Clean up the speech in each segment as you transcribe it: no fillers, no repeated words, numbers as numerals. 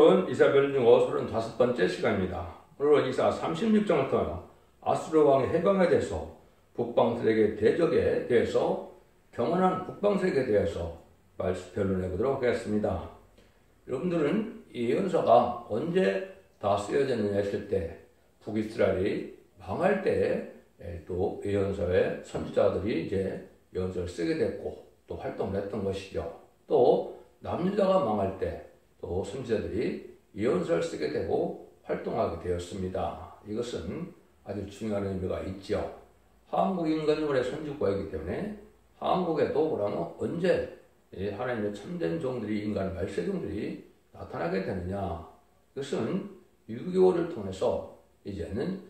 오늘은 이사별 중어 35번째 시간입니다. 오늘은 이사 36장부터 아수르 왕의 해방에 대해서 북방세력의 대적에 대해서 경건한 북방세력에 대해서 변론해 보도록 하겠습니다. 여러분들은 이 예언서가 언제 다 쓰여졌느냐 했을 때 북이스라엘이 망할 때 또 예언서의 선지자들이 이제 예언서를 쓰게 됐고 또 활동을 했던 것이죠. 또 남유다가 망할 때 또 선지자들이 예언서를 쓰게 되고 활동하게 되었습니다. 이것은 아주 중요한 의미가 있죠. 한국 인간론의 선지과이기 때문에 한국에도 그러면 언제 하나님의 참된 종들이 인간 말세종들이 나타나게 되느냐. 이것은 6.25를 통해서 이제는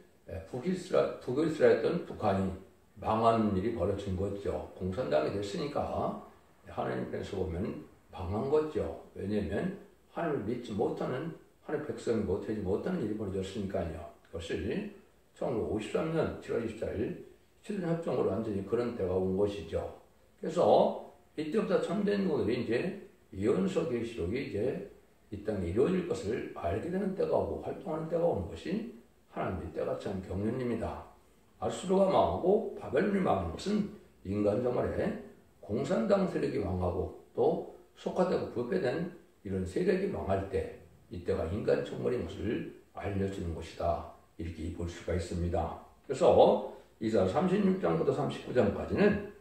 북이스라엘이었던 북한이 망하는 일이 벌어진 거죠. 공산당이 됐으니까 하나님께서 보면 망한 거죠. 왜냐하면 하나님을 믿지 못하는 하나님 백성이 못하지 못하는 일이 벌어졌으니까요. 그것이 1953년 7월 24일 실현협정으로 완전히 그런 때가 온 것이죠. 그래서 이때부터 참된 분들이 이제 예언서 계시록이 이제 이 땅에 이루어질 것을 알게 되는 때가 오고 활동하는 때가 오는 것이 하나님의 때가 참 경륜입니다. 아수르가 망하고 바벨론이 망하는 것은 인간 정말에 공산당 세력이 망하고 또 속화되고 부패된 이런 세력이 망할 때 이때가 인간 정말인 것을 알려주는 것이다. 이렇게 볼 수가 있습니다. 그래서 이사 36장부터 39장까지는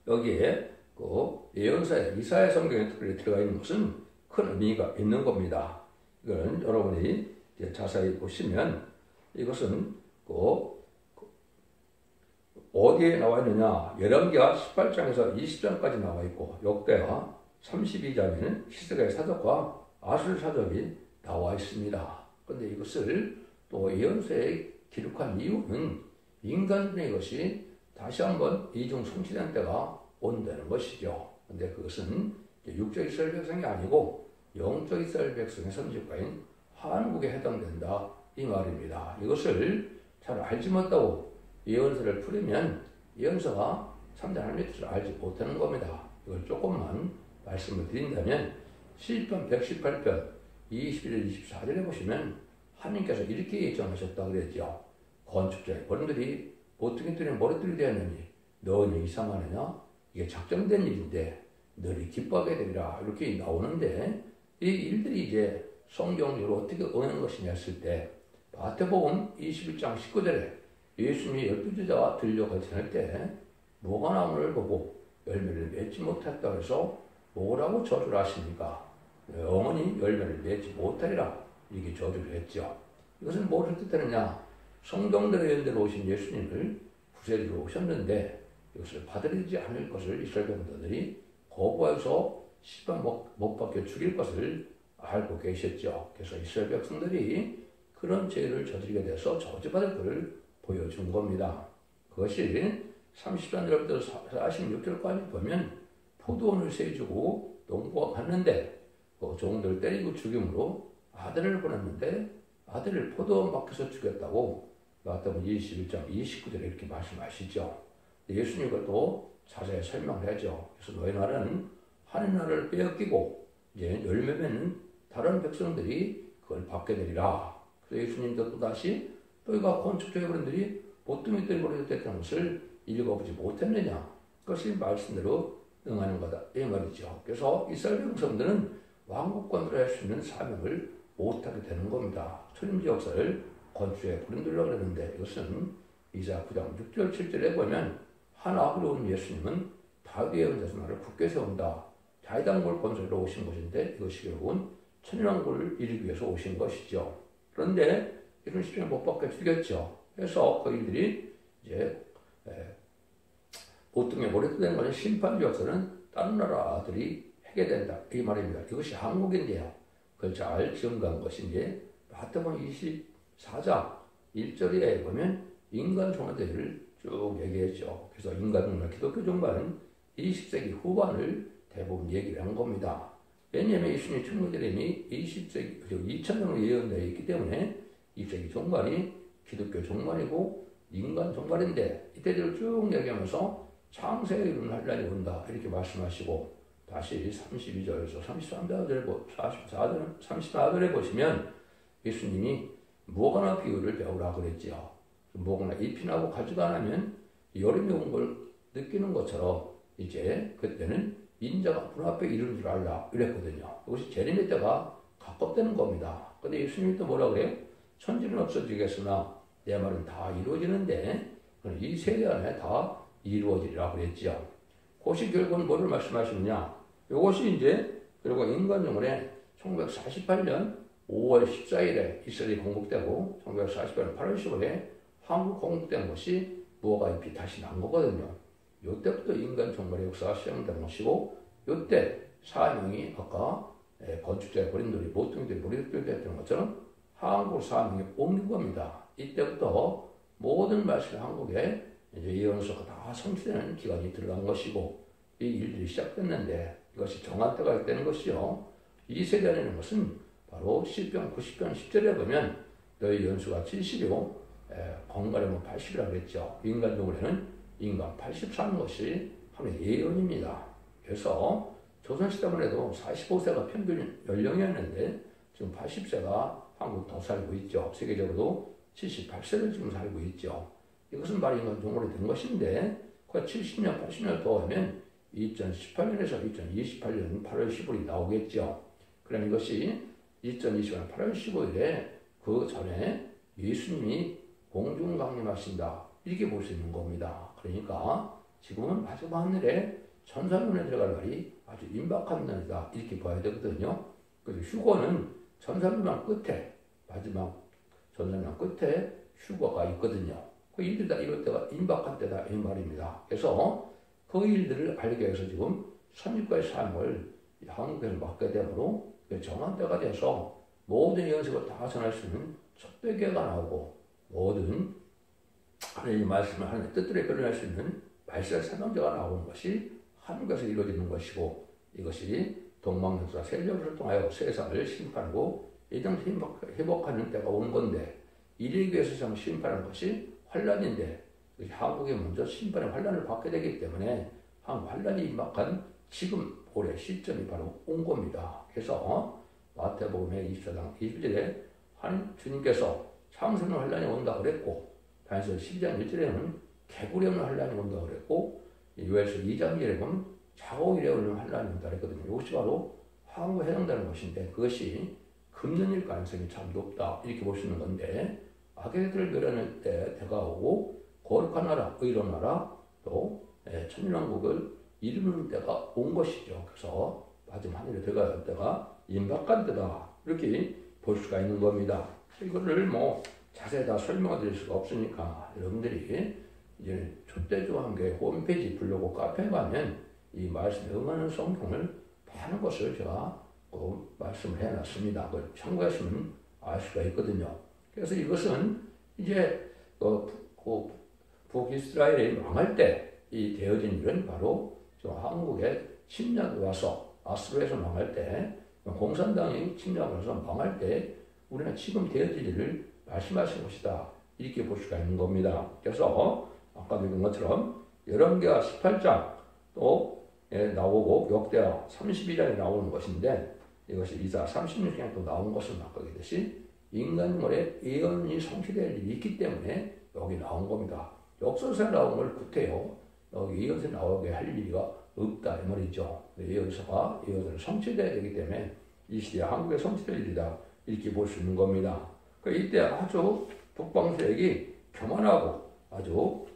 여기에 그 예언서에 이사야 성경에 특별히 들어가 있는 것은 큰 의미가 있는 겁니다. 이건 여러분이 이제 자세히 보시면 이것은 어디에 나와 있느냐. 열왕기하 18장에서 20장까지 나와 있고 역대하 32장에는 히스기야 사적과 아술 사적이 나와 있습니다. 그런데 이것을 또 예언서에 기록한 이유는 인간의 것이 다시 한번 이중 성취된 때가 온다는 것이죠. 그런데 그것은 육적 이스라엘 백성이 아니고 영적 이스라엘 백성의 선지과인 한국에 해당된다 이 말입니다. 이것을 잘 알지 못하고 예언서를 풀으면 예언서가 참된 하나님의 뜻을 알지 못하는 겁니다. 이걸 조금만 말씀을 드린다면 시편 118편 21절 24절에 보시면 하나님께서 이렇게 예정하셨다고 그랬죠. 건축자의 버림들이 보통의 뜰에 머리뜰이 되었느니 너는 이상하느냐? 이게 작정된 일인데 너희 기뻐하게 되리라 이렇게 나오는데 이 일들이 이제 성경으로 어떻게 오는 것이냐 했을 때 마태복음 21장 19절에 예수님이 12제자와 들려 거쳐낼 때 무화과 나무를 보고 열매를 맺지 못했다고 해서 뭐라고 저주를 하십니까? 영원히 열매를 맺지 못하리라 이렇게 저주를 했죠. 이것은 무엇을 뜻하느냐? 성경대로 예언대로 오신 예수님을 구세주로 오셨는데 이것을 받아들이지 않을 것을 이스라엘 백성들이 거부해서 십방 못 박혀 죽일 것을 알고 계셨죠. 그래서 이스라엘 백성들이 그런 죄를 저지르게 돼서 저주받을 것을 보여준 겁니다. 그것이 33절부터 46절까지 보면 포도원을 세주고 농부가 갔는데 그 종들 때리고 죽임으로 아들을 보냈는데 아들을 포도원 밖에서 죽였다고 마태복음 21장 29절에 이렇게 말씀하시죠. 예수님과 또 자세히 설명을 하죠. 그래서 너희 나라는 하나님 나라를 빼앗기고 이제 열매 맺는 다른 백성들이 그걸 받게 되리라. 그래서 예수님도 또 다시 너희가 건축자의 어른들이 보통의 때를 버려졌다는 것을 읽어보지 못했느냐. 그것이 말씀대로 응하는 거다. 이 말이죠. 그래서 이스라엘 백성들은 왕국 건설할 수 있는 사명을 못하게 되는 겁니다. 초림지 역사를 건축에 버린들려고 그랬는데 이것은 이사 9장 6절 7절에 보면 한 아버지로 온 예수님은 다윗의 은자서 나를 굳게 세운다. 다윗왕국을 건설로 오신 것인데 이것이 결국은 천일왕국을 이루기 위해서 오신 것이죠. 그런데 이런 십자가에 못 박혀 죽였죠. 그래서 그들이 이제 보통의 머리뜨는 것은 심판주 역사는 다른 나라들이 하게 된다. 이 말입니다. 이것이 한국인데요. 그걸 잘 증거한 것이 이제 마태복음 24장 1절에 보면 인간 종말대를 쭉 얘기했죠. 그래서 인간 종말, 기독교 종말은 20세기 후반을 대부분 얘기를 한 겁니다. 왜냐하면 예수님의 충무들임이 20세기, 2000년으로 예언되어 있기 때문에 20세기 종말이 기독교 종말이고 인간 종말인데 이때를 쭉 얘기하면서 창세에 이르는 한란이 온다 이렇게 말씀하시고 다시 32절에서 34절에 보시면 예수님이 무화과나 비유를 배우라 그랬지요. 무화과나 잎이 나고 가지가 안 하면 여름이 온 걸 느끼는 것처럼 이제 그때는 인자가 문 앞에 이르는 줄 알라 이랬거든요. 이것이 재림의 때가 가깝다는 겁니다. 근데 예수님이 또 뭐라 그래요? 천지는 없어지겠으나 내 말은 다 이루어지는데 이 세대 안에 다 이루어지리라 그랬지요. 그것이 결국은 뭐를 말씀하시느냐? 이것이 이제 그리고 인간영혼에 1948년 5월 14일에 이스라엘이 건국되고 1948년 8월 15일에 한국 건국된 것이 무화과 잎이 다시 난 거거든요. 이때부터 인간 정말의 역사가 시작된 것이고 이때 사명이 아까 건축자의 고린돌이 보통들이 머리를 했던 것처럼 한국 사명이 옮긴 겁니다. 이때부터 모든 말씀이 한국에 이제 예언서가 다 성취되는 기간이 들어간 것이고 이 일들이 시작됐는데 이것이 정한 때가 있다는 것이요. 이 세대라는 것은 바로 시편 90편 10절에 보면 너희 연수가 70이고 번갈이면 80이라고 했죠. 인간적으로는 인간 80 사는 것이 하나의 예언입니다. 그래서 조선시대만 해도 45세가 평균 연령이었는데 지금 80세가 한국 더 살고 있죠. 세계적으로 78세를 지금 살고 있죠. 이것은 바로 인간 종으로 된 것인데 그 70년, 80년 더 하면 2018년에서 2028년 8월 15일이 나오겠죠. 그럼 이것이 2020년 8월 15일에 그 전에 예수님이 공중 강림하신다. 이렇게 볼 수 있는 겁니다. 그러니까 지금은 마지막 하늘에 천사문에 들어갈 날이 아주 임박한 날이다. 이렇게 봐야 되거든요. 그래서 휴거는 천사문만 끝에 마지막 천사문 끝에 휴거가 있거든요. 그 일들이 다 이럴 때가 임박한 때다 이 말입니다. 그래서 그 일들을 알기 위해서 지금 선지과의 삶을 한국에서 맡게 되므로 정한 때가 돼서 모든 연습을 다 전할 수 있는 촛대교가 나오고 모든 하나님의 말씀을 하나님의 뜻대로 변할 수 있는 말세 사명자가 나오는 것이 한국에서 이루어지는 것이고 이것이 동방명수와 세력을 통하여 세상을 심판하고 이정 회복하는 때가 온 건데 이르기 위해서 심판하는 것이 환란인데 한국에 먼저 심판의 환란을 받게 되기 때문에 한국 환란이 임박한 지금 올해 시점이 바로 온 겁니다. 그래서 마태복음의 24장 21절에 주님께서 창세는 환란이 온다 그랬고 다니엘 12장 1절에는 개구리 없는 환란이 온다 그랬고 요엘서 2장 1절에 보면 자고 일에 오는 환란이 온다 그랬거든요. 이것이 바로 한국에 해당되는 것인데 그것이 금년일 가능성이 참 높다 이렇게 볼 수 있는 건데 악의들을 멸하는 때 때가 오고 거룩한 나라, 의로운 나라 또 천년왕국을 이루는 때가 온 것이죠. 그래서 마지막 하늘에 들어갈 때가 임박한 때다 이렇게 볼 수가 있는 겁니다. 이거를 뭐 자세히 다 설명해 드릴 수가 없으니까 여러분들이 이제 촛대교환교회 홈페이지 블로그 카페에 가면 이 말씀에 응하는 성경을 많은 것을 제가 말씀을 해놨습니다. 그걸 참고하시면 알 수가 있거든요. 그래서 이것은 이제 북이스라엘이 망할 때 이 되어진 일은 바로 한국에 침략이 와서 아수르에서 망할 때 공산당이 침략을 해서 망할 때 우리는 지금 되어질 일을 말씀하신 것이다. 이렇게 볼 수가 있는 겁니다. 그래서 아까 읽은 것처럼 열왕기하 18장 또 나오고 역대하 32장이 나오는 것인데 이것이 이사 36장에 또 나온 것을 바꾸듯이 인간물에 예언이 성취될 일이 있기 때문에 여기 나온 겁니다. 역설서에 나온 걸 구태요. 여기 예언서에 나오게 할 일이가 없다 이 말이죠. 예언서가 예언을 성취돼야 되기 때문에 이 시대에 한국에 성취될 일이다 이렇게 볼 수 있는 겁니다. 이때 아주 북방 세력이 교만하고 아주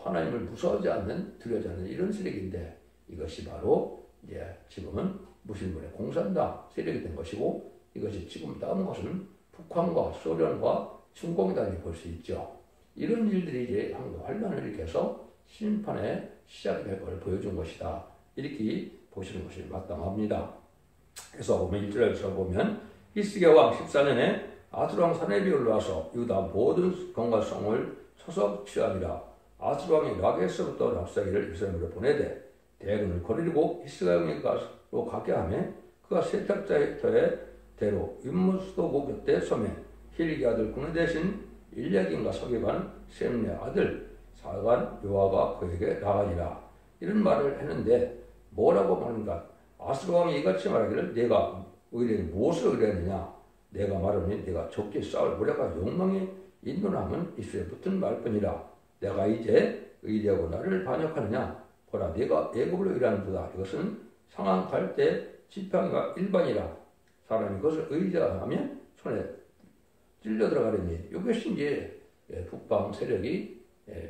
하나님을 무서워하지 않는 두려워하지 않는 이런 세력인데 이것이 바로 이제 지금은 무슬림의 공산당 세력이 된 것이고 이것이 지금 다음 것은 북한과 소련과 중공이다 볼 수 있죠. 이런 일들이 이제 한국 환란을 일으켜서 심판의 시작이 될 걸 보여준 것이다. 이렇게 보시는 것이 마땅합니다. 그래서 보면 1절에서 보면 히스기야 왕 14년에 아수르 왕 사네비 올라와서 유다 모든 건과성을 초석 취하니라. 아수르 왕이 라게스부터 랍사기를 이스라엘로 보내되 대군을 거느리고 히스기야 왕에게로 가게 하며 그가 세탁자의 터에 대로 윤무수도 곁에 서매 힐기 아들 군의 대신 일야긴과 서기관 셈네 아들 사관 요아가 그에게 나가니라. 이런 말을 했는데 뭐라고 말인가? 아수르 왕이 이같이 말하기를 내가 의뢰 무엇을 의뢰하느냐 내가 말하니 내가 적게 싸울 무력과 욕망에 인도함은 이스라엘 붙은 말뿐이라 내가 이제 의뢰하고 나를 반역하느냐 보라 내가 애굽으로 의뢰하는도다 이것은 상한 갈대 지팡이가 일반이라 사람이 그것을 의뢰하면 손에 찔려 들어가려니 이것이 이제 북방 세력이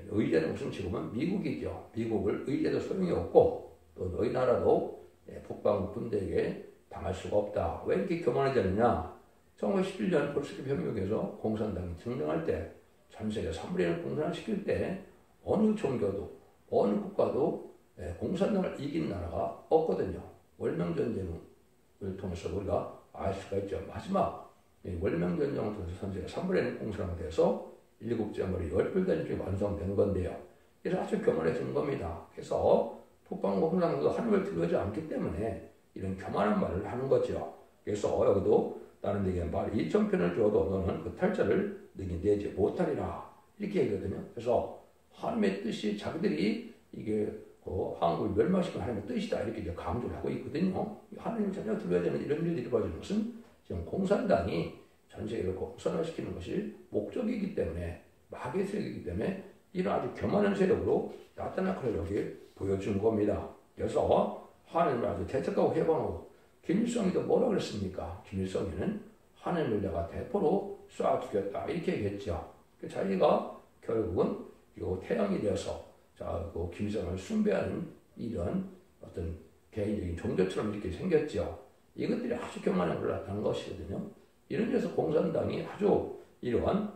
의뢰하는 것은 지금은 미국이죠. 미국을 의뢰도 소용이 없고 또 너희 나라도 북방 군대에게 당할 수가 없다. 왜 이렇게 교만해졌느냐? 1911년 볼셰비키 혁명에서 공산당이 등장할 때 전 세계 3분의 1을 공산을 시킬 때 어느 종교도 어느 국가도 공산당을 이긴 나라가 없거든요. 월명전쟁을 통해서 우리가 알 수가 있죠. 마지막 월명전쟁을 통해서 전 세계 3분의 1 공산화가 돼서 일국제물이 10불 단위로 완성된 건데요. 그래서 아주 교만해진 겁니다. 그래서 북방 공산당도 하나님을 두려워하지 않기 때문에 이런 교만한 말을 하는 거죠. 그래서 여기도 다른 데에게 말 2,000편을 줘도 너는 그 탈자를 너희 내지 못하리라 이렇게 얘기하거든요. 그래서 하나님의 뜻이 자기들이 이게 한국을 멸망시키는 하나님의 뜻이다 이렇게 이제 강조를 하고 있거든요. 하나님을 전혀 두려워야 되는 이런 일들이 벌어지는 것은 지금 공산당이 전 세계를 공산화시키는 것이 목적이기 때문에 마귀의 세력이기 때문에 이런 아주 교만한 세력으로 나타나고 이렇게 보여준 겁니다. 그래서 하나님을 아주 대적하고 해방하고 김일성이도 뭐라 그랬습니까? 김일성이는 하나님을 내가 대포로 쏴 죽였다 이렇게 얘기했죠. 자기가 결국은 이 태양이 되어서 그 김일성을 숭배하는 이런 어떤 개인적인 종교처럼 이렇게 생겼죠. 이것들이 아주 교만한 걸 나타난 것이거든요. 이런 데서 공산당이 아주 이러한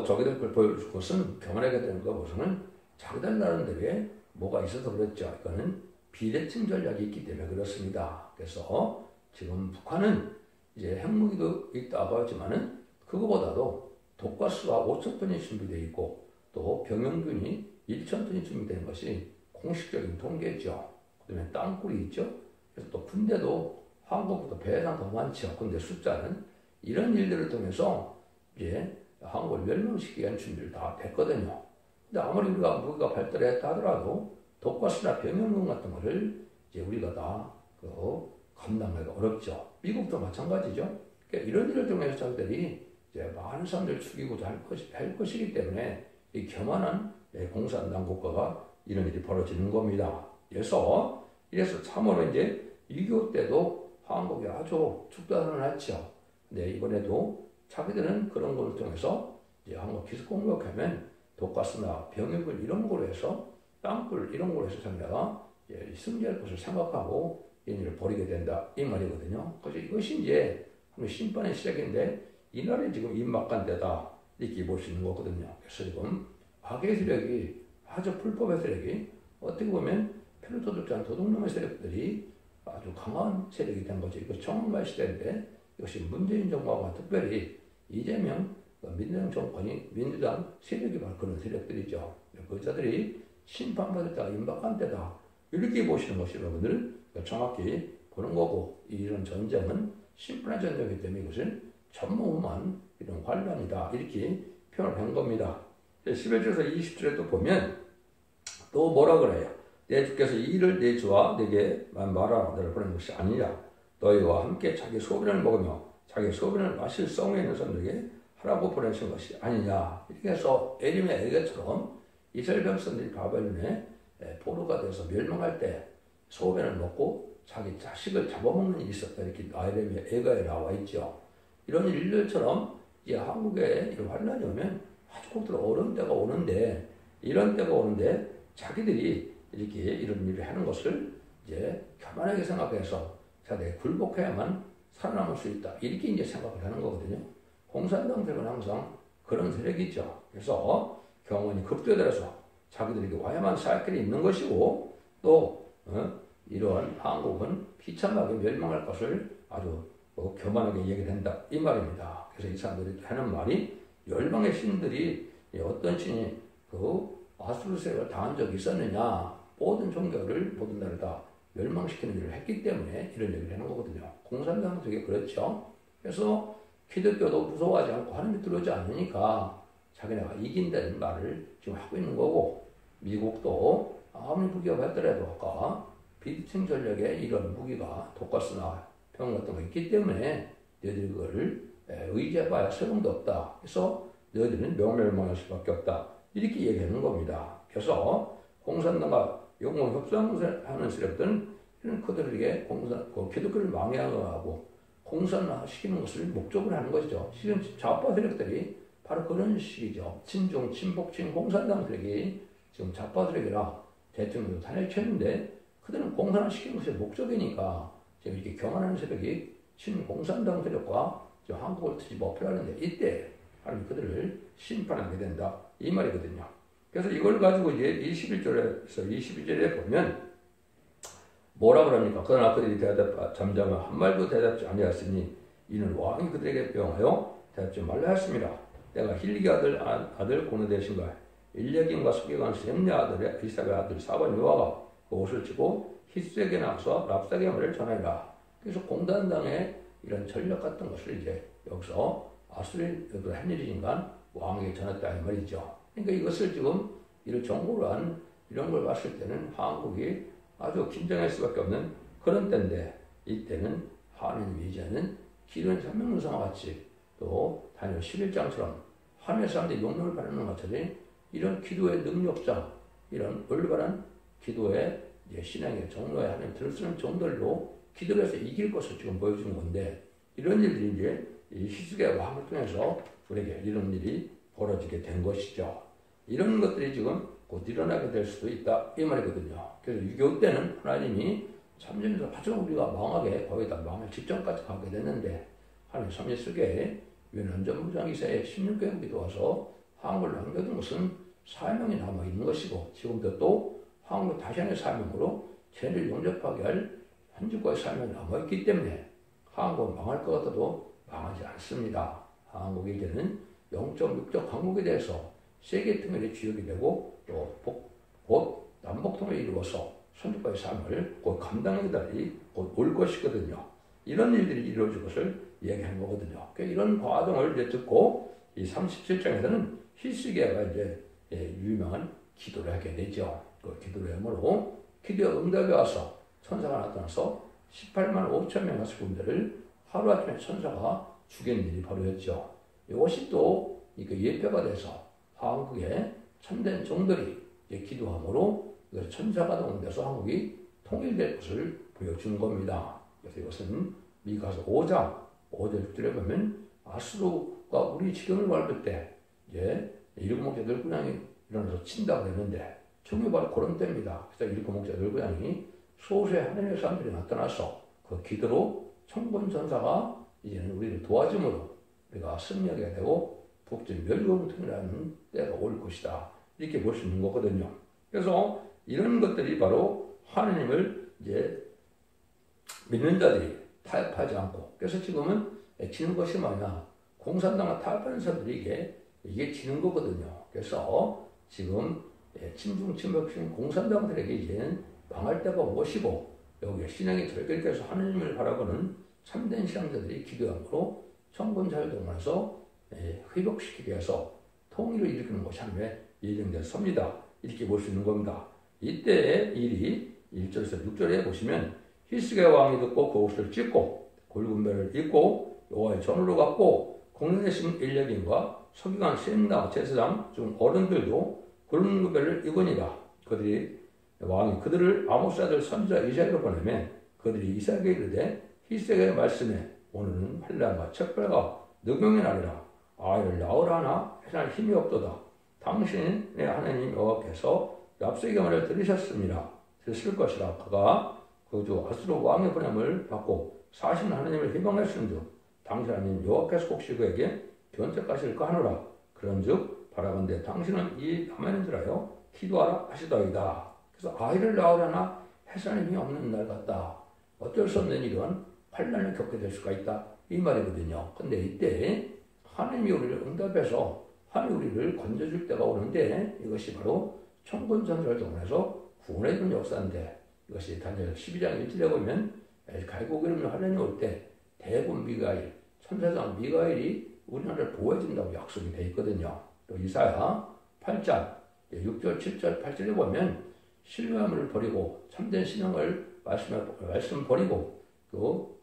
저기들 걸 보여줄 것은 교만하게 되는 것은 자기들 나름대로의 뭐가 있어서 그렇죠. 이거는 비대칭 전략이 있기 때문에 그렇습니다. 그래서 지금 북한은 이제 핵무기도 있다고 하지만은 그거보다도 독가스가 5,000톤이 준비되어 있고 또 병영균이 1,000톤이 준비된 것이 공식적인 통계죠. 그다음에 땅굴이 있죠. 그래서 또 군대도 한국보다 배당 더 많죠. 근데 숫자는 이런 일들을 통해서 이제 한국을 멸망시키기 위한 준비를 다 됐거든요. 근데 아무리 우리가 무기가 발달했다 하더라도 독가스나 병영균 같은 거를 이제 우리가 다 감당하기가 어렵죠. 미국도 마찬가지죠. 그러니까 이런 일을 통해서 자기들이 이제 많은 사람들 죽이고자 할 것이기 때문에 이 교만한 공산당 국가가 이런 일이 벌어지는 겁니다. 이래서 참으로 이제 6.25 때도 한국이 아주 축단을 했죠. 근데 이번에도 자기들은 그런 걸 통해서 이제 한국 기습 공격하면 독가스나 병역을 이런 걸로 해서 땅굴 이런 걸로 해서 자기가 승리할 것을 생각하고 이 일을 벌이게 된다 이 말이거든요. 그래서 이것이 이제 심판의 시작인데 이 날이 지금 임박한 때다 이렇게 볼 수 있는 거거든요. 그래서 지금 악의 세력이 아주 불법의 세력이 어떻게 보면 필요도 좋지 않은 도둑놈의 세력들이 아주 강한 세력이 된 거죠. 이거 정말 시대인데 이것이 문재인 정부와 특별히 이재명 민주당 정권이 민주당 세력이 바로 그런 세력들이죠. 그 자들이 심판받을 때가 임박한 때다 이렇게 보시는 것이 여러분들 정확히 보는 거고 이런 전쟁은 심판의 전쟁이기 때문에 이것은 전무후무한 이런 환란이다 이렇게 표현을 한 겁니다. 11절에서 20절에도 보면 또 뭐라 그래요? 내 주께서 이 일을 내 주와 내게만 말하라 너를 보낸 것이 아니냐 너희와 함께 자기 소변을 먹으며 자기 소변을 마실 성에 있는 사람들에게 하라고 보내신 것이 아니냐 이렇게 해서 에림의 애가처럼 이스라엘 백성들이 바벨론에 포로가 돼서 멸망할 때 소변을 먹고 자기 자식을 잡아먹는 일이 있었다 이렇게 에림의 애가에 나와 있죠. 이런 일들처럼 이제 한국에 이런 환란이 오면 아주 꼭 어려운 때가 오는데 이런 때가 오는데 자기들이 이렇게 이런 일을 하는 것을 이제 교만하게 생각해서 자기가 굴복해야만 살아남을 수 있다 이렇게 이제 생각을 하는 거거든요. 공산당들은 항상 그런 세력이죠. 그래서 경원이 급조들어서 자기들에게 와야만 살 길이 있는 것이고 또 이러한 한국은 비참하게 멸망할 것을 아주 교만하게 얘기한다 이 말입니다. 그래서 이 사람들이 하는 말이 열방의 신들이 어떤 신이 아수르 세력을 당한 적이 있었느냐 모든 종교를 모든 나라를 다 멸망시키는 일을 했기 때문에 이런 얘기를 하는 거거든요. 공산당도 되게 그렇죠. 그래서 기독교도 무서워하지 않고 하나님이 들어오지 않으니까 자기네가 이긴다는 말을 지금 하고 있는 거고 미국도 아무리 무기가 발달해도 아까 비대칭 전략에 이런 무기가 독가스나 병 같은 거 있기 때문에 너희들 그걸 의지해봐야 소용도 없다. 그래서 너희들은 명멸망할 수밖에 없다. 이렇게 얘기하는 겁니다. 그래서 공산당과 영원 협상하는 세력들은 이런 그들에게 기독교를 망해하고 공산화시키는 것을 목적으로 하는 것이죠. 지금 좌파 세력들이 바로 그런 식이죠. 친중, 친복친 공산당 세력이 지금 좌파 세력이라 대통령도 탄핵했는데 그들은 공산화시키는 것이 목적이니까 지금 이렇게 경안하는 세력이 친공산당 세력과 한국을 뒤집어엎으려는데 이때 하나님 그들을 심판하게 된다. 이 말이거든요. 그래서 이걸 가지고 이제 21절에서 22절에 보면 뭐라 그럽니까? 그러나 그들이 잠잠하 한 말도 대답지 아니하였으니 이는 왕이 그들에게 명하여 대답지 말라 하였습니다. 내가 힐기 아들 고느대신과 일레긴과 수기관 셈냐 아들의 이삭의 아들 사반 요아가 그 옷을 치고 히스에게 나와서 랍사게말을 전하리라. 그래서 공산당의 이런 전략 같은 것을 이제 여기서 아수르 한 일인간 왕에게 전했다 이 말이죠. 그러니까 이것을 지금 이런 정보를 한 이런 걸 봤을 때는 한국이 아주 긴장할 수밖에 없는 그런 때인데 이때는 하나님이 이제는 기도의 삼명성과 같이 또 다니엘 11장처럼 하나님의 사람들이 용력을 받는 것처럼 이런 기도의 능력자 이런 올바른 기도의 신앙의 정로에 하나님 들쓰는 정도로 기도를 해서 이길 것을 지금 보여주는 건데 이런 일들이 이제 이 히스기야 왕을 통해서 우리에게 이런 일이 벌어지게 된 것이죠. 이런 것들이 지금 곧 일어나게 될 수도 있다 이 말이거든요. 그래서 이때는 하나님이 참전에서 하죠 우리가 망하게 거의 다 망할 직전까지 가게 됐는데 하나님 참전 속에 윤원전 무장이사의 16개국이 와서 한국을 남겨둔 것은 사명이 남아있는 것이고 지금도 또 한국을 다시 하나의 사명으로 죄를 용접하게 할 현주과의 사명이 남아있기 때문에 한국은 망할 것 같아도 망하지 않습니다. 한국이 이제는 영적, 육적 강국에 대해서 세계 통일의 주역이 되고 또 곧 남북 통일을 이루어서 선주과의 삶을 곧 감당하는 날이 곧 올 것이거든요. 이런 일들이 이루어질 것을 얘기하는 거거든요. 이런 과정을 이제 듣고 이 37장에서는 히스기야가 이제 유명한 기도를 하게 되죠. 그 기도를 함으로 기도의 응답이 와서 천사가 나타나서 18만 5천 명의 수군들을 하루아침에 천사가 죽인 일이 벌어졌죠. 이것이 또 예표가 돼서 한국의 참된 종들이 기도함으로 천사가 동원돼서 한국이 통일될 것을 보여준 겁니다. 그래서 이것은 미가서 5장 5절 6절에 보면 아수르가 우리 지경을 밟을 때 일곱 목자 늙은양이 일어나서 친다고 했는데 정말 바로 그런 때입니다. 그래서 일곱 목자 늙은양이 소수의 하나님의 사람들이 나타나서 그 기도로 천군천사가 이제는 우리를 도와줌으로 우리가 승리하게 되고 북진 멸공통이라는 때가 올 것이다. 이렇게 볼 수 있는 거거든요. 그래서 이런 것들이 바로 하나님을 이제 믿는 자들이 타협하지 않고 그래서 지금은 지는 것이 뭐냐 공산당과 타협하는 사람들이 이게 지는 거거든요. 그래서 지금 친중 친박신 공산당들에게 이제는 망할 때가 온 것이고 여기에 신앙이 절결돼서 하나님을 바라보는 참된 신앙자들이 기도함으로 청군자유동원에서 회복시키게 해서 통일을 일으키는 것이 하나님의 예정된 섭니다. 이렇게 볼 수 있는 겁니다. 이때의 일이 1절에서 6절에 보시면 히스기야 왕이 듣고 그 옷을 찢고 굵은 배를 입고 여호와의 전으로 갔고 공릉에신 일레긴과 서기관 셈나 제사장 중 어른들도 굵은 배를 입으니라. 왕이 그들을 아모스 아들 선지자 이사야로 보내면 그들이 이사야에게 이르되 히스기야의 말씀에 오늘은 환난과 척발과 늑용의 날이라. 아이를 낳으라 하나 해낼 힘이 없도다. 당신의 하나님 여호와께서 랍사게말을 들으셨습니다. 들으실 것이라. 그가 그주 아수르 왕의 보냄을 받고 사신 하나님을 희망하시는즉 당신 하나님 여호와께서 혹시 그에게 견책하실까 하노라. 그런즉 바라건대 당신은 이 남아있는 줄 알아요 기도하라 하시더이다. 그래서 아이를 낳으려나 해산의 힘이 없는 날 같다. 어쩔 수 없는 이런 환난을 겪게 될 수가 있다. 이 말이거든요. 근데 이때 하나님이 우리를 응답해서 하나님이 우리를 건져줄 때가 오는데 이것이 바로 천군천사를 동원해서 구원해주는 역사인데 이것이 다니엘 12장 1절에 보면 갈고 기름을 하나님이 올 때 대군 미가엘, 천사장 미가엘이 우리나라를 보호해준다고 약속이 되어 있거든요. 또 이사야 8장 6절, 7절, 8절에 보면 신뢰함을 버리고 참된 신앙을 말씀 버리고 또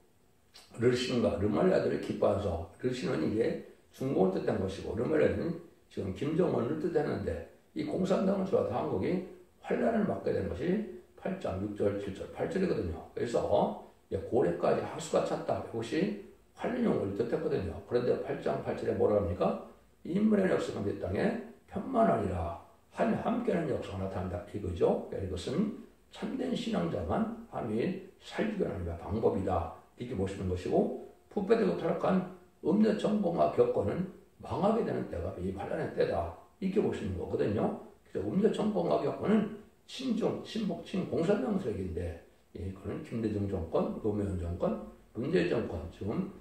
르신과 르말라들을 기뻐해서 르신은 이게 중국을 뜻한 것이고 르말라는 지금 김정은을 뜻했는데 이 공산당을 들어와서 한국이 환란을 맞게 된 것이 8장 6절 7절 8절이거든요. 그래서 고래까지 하수가 찼다. 이것이 환란용을 뜻했거든요. 그런데 8장 8절에 뭐라 합니까? 인문의 역사가 이 땅에 편만 아니라 함께하는 역사가 나타난다. 이거죠. 이것은 참된 신앙자만 함이 살기가 아니라 방법이다. 이렇게 보시는 것이고 부패되고 타락한 음녀 정복과 겪고는 망하게 되는 때가 이 환란의 때다. 이렇게 보시는 거거든요. 그래서 음녀 정복과 겪고는 친중, 친북, 친공산당 세력인데 그는 김대중 정권, 노무현 정권, 문재인 정권, 지금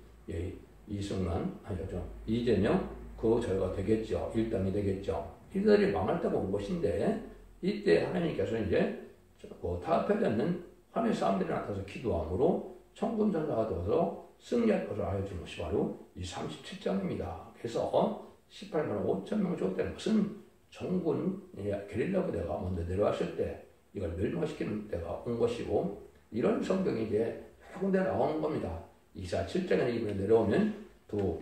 이승만, 이재명 그 절가 되겠죠. 일당이 되겠죠. 이들이 망할 때가 온 것인데 이때 하나님께서 이제 타협되는 하나님의 사람들이 나타나서 기도함으로 천군전사가 되어서 승리할 것을 알려준 것이 바로 이 37장입니다. 그래서 18만 5천 명을 줬다는 것은 정군 게릴라 부대가 먼저 내려왔을 때 이걸 멸망시키는 때가 온 것이고 이런 성경이 이제 여러 군데 나오는 겁니다. 이사 7장에 이번에 내려오면 또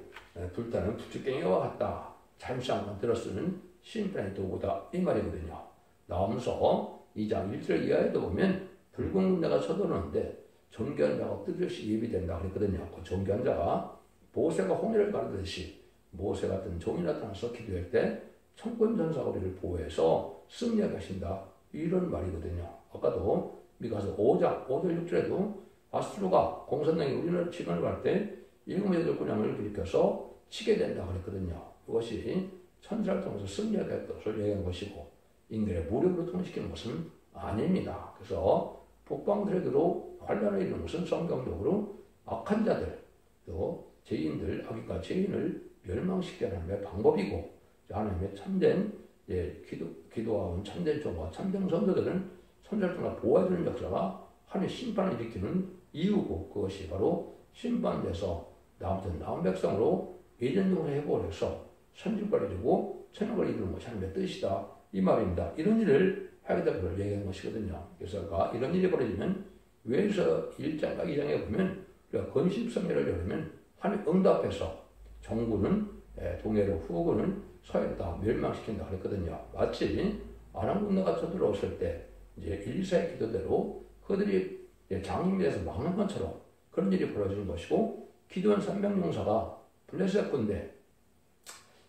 불타는 부축갱이와 같다. 잠시만 들어쓰는 심판의 도구다. 이 말이거든요. 나오면서 2장 1절 이하에도 보면 붉은 군대가 쳐들어오는데 존귀한 자가 뜨듯이 예비된다 그랬거든요. 그 존귀한 자가 모세가 홍해를 가르듯이 모세 같은 종이 나타나서 기도할 때 천군전사가 우리를 보호해서 승리하게 하신다. 이런 말이거든요. 아까도 미가서 5장 5절 6절에도 아수르가 공산당이 우리를 침을 갈 때 일곱 여덟 군량을 일으켜서 치게 된다 그랬거든요. 이것이 천사를 통해서 승리하게 할 것을 얘기한 것이고 인간의 무력으로 통치시키는 것은 아닙니다. 그래서 북방들에게도 환란을 이루는 것은 성경적으로 악한 자들, 또 죄인들, 악인과 죄인을 멸망시키는 하나님의 방법이고 하나님의 참된 기도하는 참된 종과 참된 선도들은 선자를 통해 보호해주는 역사가 하나님의 심판을 일으키는 이유고 그것이 바로 심판돼서 남은 백성으로 예전적으로 회복을 해서 선진과를 이루고 천국을 이루는 것이 하나님의 뜻이다. 이 말입니다. 이런 일을 하게 될 것을 얘기한 것이거든요. 그래서 이런 일이 벌어지면 외에서 1장과 2장에 보면 우리가 건십성회를 열으면 하나님 응답해서 정부는 동해로 후군은 서해로 다 멸망시킨다 그랬거든요. 마치 아랑군대가 쳐들어왔을 때 이제 1사의 기도대로 그들이 장님에서 막는 것처럼 그런 일이 벌어지는 것이고 기도원 300용사가 블레셋 군대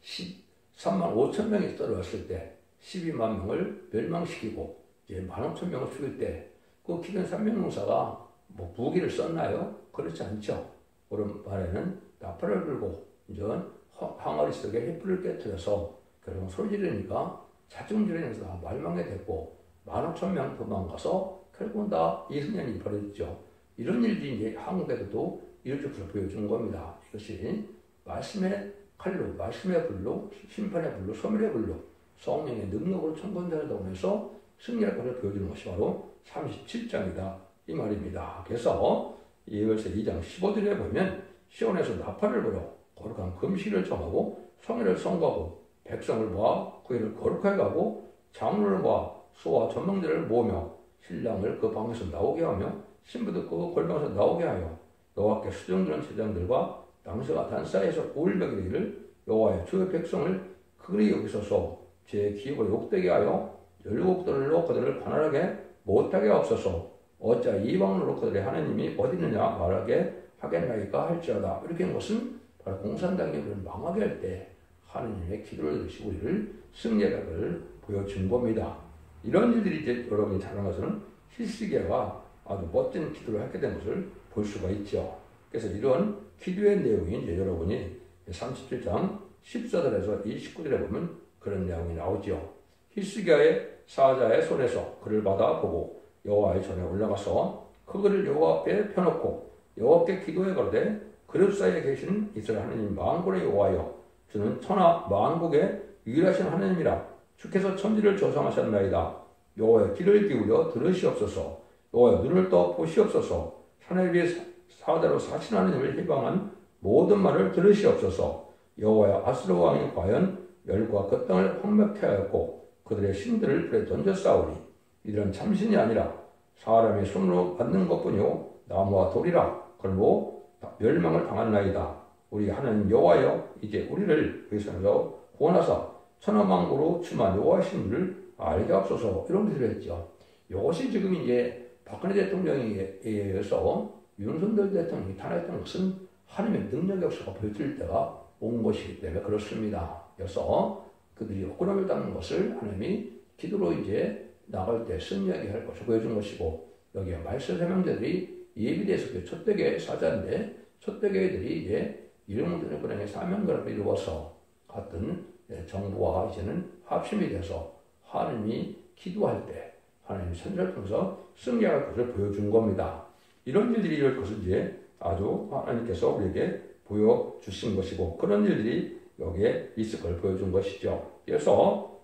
13만 5천 명이 떨어졌을 때 12만 명을 멸망시키고 이제 15,000명을 죽일 때 그 기도원 300용사가 뭐 무기를 썼나요? 그렇지 않죠. 그런 말에는 나팔을 불고 이제 항아리 속에 횃불을 깨뜨려서 결국 소리 지르니까 자중질에서 다 말망게 됐고 15,000명 도망가서 결국은 다 이승연이 벌어졌죠. 이런 일들이 이제 한국에도 이루어질 것을 보여주는 겁니다. 이것이 말씀의 칼로, 말씀의 불로, 심판의 불로, 소멸의 불로, 성령의 능력으로 천군자를 동원해서 승리할 것을 보여주는 것이 바로 37장이다. 이 말입니다. 그래서 이에서 2장 15절에 보면 시온에서 나팔을 불어 거룩한 금식을 정하고 성회를 선거하고 백성을 모아 구회를 거룩하게 하고 장로를 모아 소와 전망들을 모으며 신랑을 그 방에서 나오게 하며 신부도 그 골방에서 나오게 하여 여호와께 수정드는 제장들과 당시와 단사에서 우울벽이 되기를 여호와의 주의 백성을 그리 여기소서 제 기업을 욕되게 하여 열국들로 그들을 관할하게 못하게 하옵소서 어찌 이방으로 그들의 하나님이 어디 있느냐 말하게 하겠나이까 할지어다. 이렇게 한 것은 바로 공산당이 우리를 망하게 할 때 하나님의 기도를 드시고 우리를 승리하를 보여준 겁니다. 이런 일들이 이제 여러분이 잘한 것은 히스기야가 아주 멋진 기도를 하게 된 것을 볼 수가 있죠. 그래서 이런 기도의 내용이 이제 여러분이 37장 14절에서 29절에 보면 그런 내용이 나오죠. 히스기야의 사자의 손에서 그를 받아 보고 여호와의 전에 올라가서 그 글을 여호와 앞에 펴놓고 여호와께 기도해 가로되 그릇 사이에 계신 이스라엘 하나님 만군의 여호와여 주는 천하 만국의 유일하신 하나님이라 주께서 천지를 조성하셨나이다. 여호와의 귀를 기울여 들으시옵소서. 여호와의 눈을 떠 보시옵소서. 하늘 위에 사자로 사신 하나님을 희망한 모든 말을 들으시옵소서. 여호와의 아수르 왕이 과연 열과 그 땅을 황폐케 하였고 그들의 신들을 불에 던져 싸우니 이들은 참신이 아니라 사람의 손으로 만든 것뿐이요 나무와 돌이라 그러므로 멸망을 당하나이다. 우리 하나님 여호와여 이제 우리를 위선에서 구원하사 천하만국으로 충만 여호와이신 줄을 알게 하옵소서. 이런 기도를 했죠. 이것이 지금 이제 박근혜 대통령에 의해서 윤석열 대통령이 탄핵했던 것은 하나님의 능력 역사가 보여질 때가 온 것이기 때문에 그렇습니다. 그래서 그들이 억울함을 당하는 것을 하나님이 기도로 이제 나갈 때 승리하게 할 것을 보여준 것이고, 여기에 말세 세명자들이 예비대에서 첫대교회 사자인데 첫대교회들이 이제 이름을 그냥 사명들을 이루어서 같은 정부와 이제는 합심이 돼서 하나님이 기도할 때 하나님이 선지자를 통해서 승리할 것을 보여준 겁니다. 이런 일들이 이럴 것을 이제 아주 하나님께서 우리에게 보여주신 것이고, 그런 일들이 여기에 있을 걸 보여준 것이죠. 그래서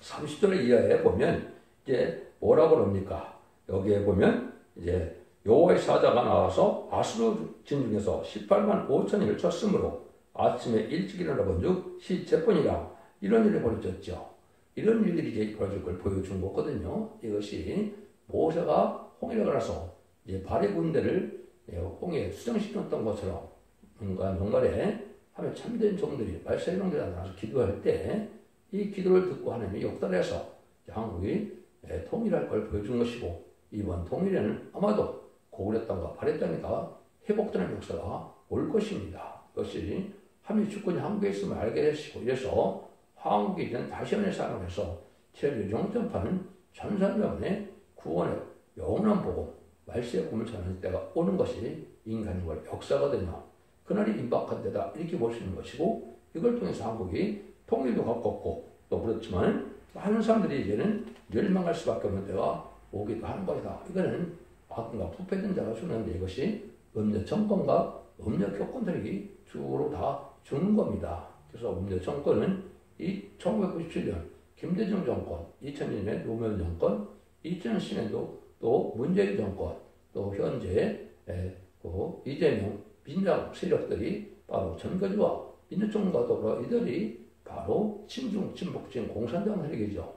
30절 이하에 보면 이제 뭐라고 그럽니까? 여기에 보면 이제 여호와의 사자가 나와서 아수르 진중에서 18만 5천인을 쳤으므로 아침에 일찍 일어나 본즉 시체뿐이라. 이런 일이 벌어졌죠. 이런 일들이 이제 벌어질 걸 보여준 거거든요. 이것이 모세가 홍해를 갈아서 이제 발해 군대를 홍해에 수정시켰던 것처럼 뭔가 농간에 하면 참된 종들이 말세의 종들이 나와서 기도할 때 이 기도를 듣고 하나님이 역달해서 한국이 통일할 걸 보여준 것이고, 이번 통일에는 아마도 고구려 땅과 발해 땅이 다 회복되는 역사가 올 것입니다. 그것이 한미 주권이 한국에 있음을 알게 되시고, 이래서 한국이 이제는 다시 한번 살아나서 제일 영전파는 전산명의 구원의 영원한 복음, 말세의 꿈을 전하는 때가 오는 것이 인간의 역사거든요. 그날이 임박한 때다 이렇게 볼 수 있는 것이고, 이걸 통해서 한국이 통일도 가깝고 또 그렇지만 많은 사람들이 이제는 멸망할 수밖에 없는 때가 오기도 하는 것이다. 이거는 악과 부패된 자가 주는데, 이것이 음녀 정권과 음녀 교권들이 주로 다 주는 겁니다. 그래서 음녀 정권은 이 1997년 김대중 정권, 2002년에 노무현 정권, 2010년도 또 문재인 정권, 또 현재 이재명 민주당 세력들이 바로 전거지와 민주정과 더불어 이들이 바로 친중, 친북진 공산당 세력이죠.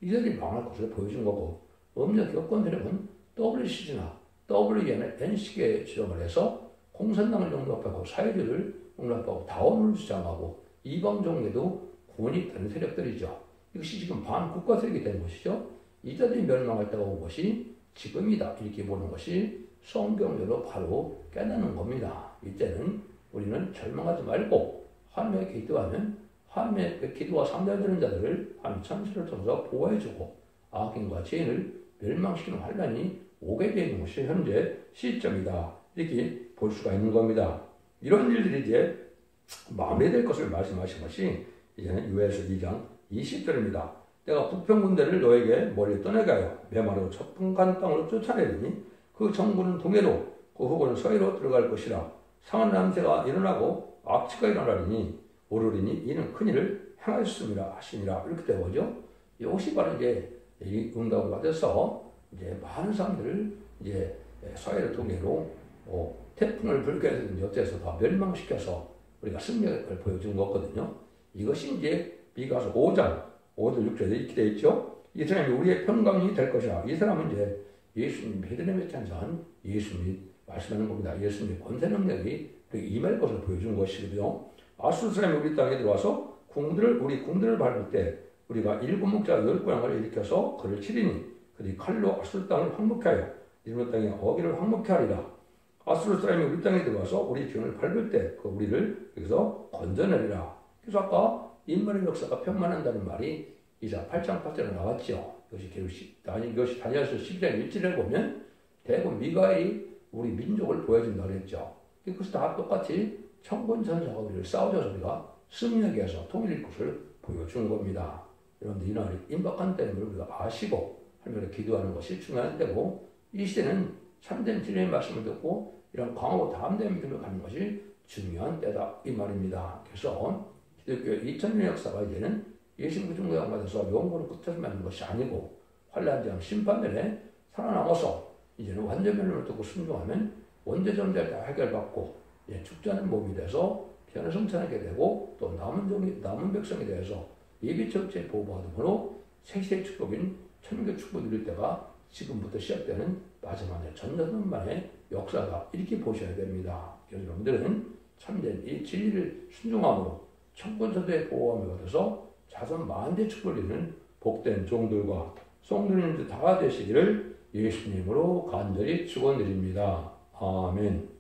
이들이 망할 것을 보여준 거고, 음력 교권 세력은 WCG나 WEN을 N식에 지정을 해서 공산당을 용납하고 사회주의를 용납하고 다원을 주장하고 이방종에도 구원이 되는 세력들이죠. 이것이 지금 반국가 세력이 된 것이죠. 이들이 멸망할 때가 온 것이 지금이다 이렇게 보는 것이 성경대로 바로 깨닫는 겁니다. 이때는 우리는 절망하지 말고 하나님께 기도하면 하나님의 기도와 상대되는 자들을 하나님 천사를 통해서 보호해주고 악인과 죄인을 멸망시키는 환란이 오게 되는 것이 현재 시점이다 이렇게 볼 수가 있는 겁니다. 이런 일들이 이제 마무리될 것을 말씀하신 것이 이제는 요엘서 2장 20절입니다. 내가 북평군대를 너에게 멀리 떠나게 하여 메마르고 첩풍간 땅으로 쫓아내리니 그 정부는 동해로 그 후보는 서해로 들어갈 것이라. 상한 남새가 일어나고 악취가 일어나리니 오르리니 이는 큰일을 행하였습니다 하시니라. 이렇게 되어오죠. 이것이 바로 이제 이 응답을 받아서 이제 많은 사람들을 이제 서해를 동해로 태풍을 불게 해서든지 어째서 다 멸망시켜서 우리가 승리를 보여준 거거든요. 이것이 이제 미가서 5장 5절 6절에 이렇게 되어 있죠. 이 사람이 우리의 평강이 될 것이라. 이 사람은 이제 예수님 베들레헴에 탄생한 예수님이 말씀하는 겁니다. 예수님의 권세 능력이 임할 것을 보여준 것이거든요. 아수르 사람이 우리 땅에 들어와서 우리 궁들을 밟을 때 우리가 일곱 목자 열 고향을 일으켜서 그를 치리니 그들이 칼로 아수르 땅을 황무케 하여 이스라엘 땅의 어기를 황무케 하리라. 아수르 사람이 우리 땅에 들어와서 우리 기운을 밟을 때 그 우리를 여기서 건져내리라. 그래서 아까 인간의 역사가 평만한다는 말이 이사 8장 8절에 나왔죠. 이것이 다니엘서 12장 1절에 보면 대부분 미가엘이 우리 민족을 보여준다고 했죠. 그것이 다 똑같이 천군천사가 우리를 싸워줘서 우리가 승리하게 해서 통일의 것을 보여준 겁니다. 여러분들 이날이 임박한 때는 우리가 아시고 하나님께 기도하는 것이 중요한 때고, 이 시대는 참된 진리의 말씀을 듣고 이런 강하고 담대한 믿음을 갖는 것이 중요한 때다 이 말입니다. 그래서 기독교의 2000년의 역사가 이제는 예수님 그 중에 받아서 영원으로 끝을 맺는 것이 아니고 환란장 심판전에 살아남아서 이제는 완전 멸망을 듣고 순종하면 원죄전제를 다 해결받고 축제하는 몸이 돼서 변화성찬하게 되고 또 남은 백성에 대해서 예비처치에 보호받음으로 세세의 축복인 천국의 축복을 누릴 때가 지금부터 시작되는 마지막에 전전만의 역사다. 이렇게 보셔야 됩니다. 그래서 여러분들은 참된 이 진리를 순종함으로 천군천대의 보호함을 받아서 자선 만대 축복을 복된 종들과 성도님들 다 되시기를 예수님으로 간절히 축원드립니다. 아멘.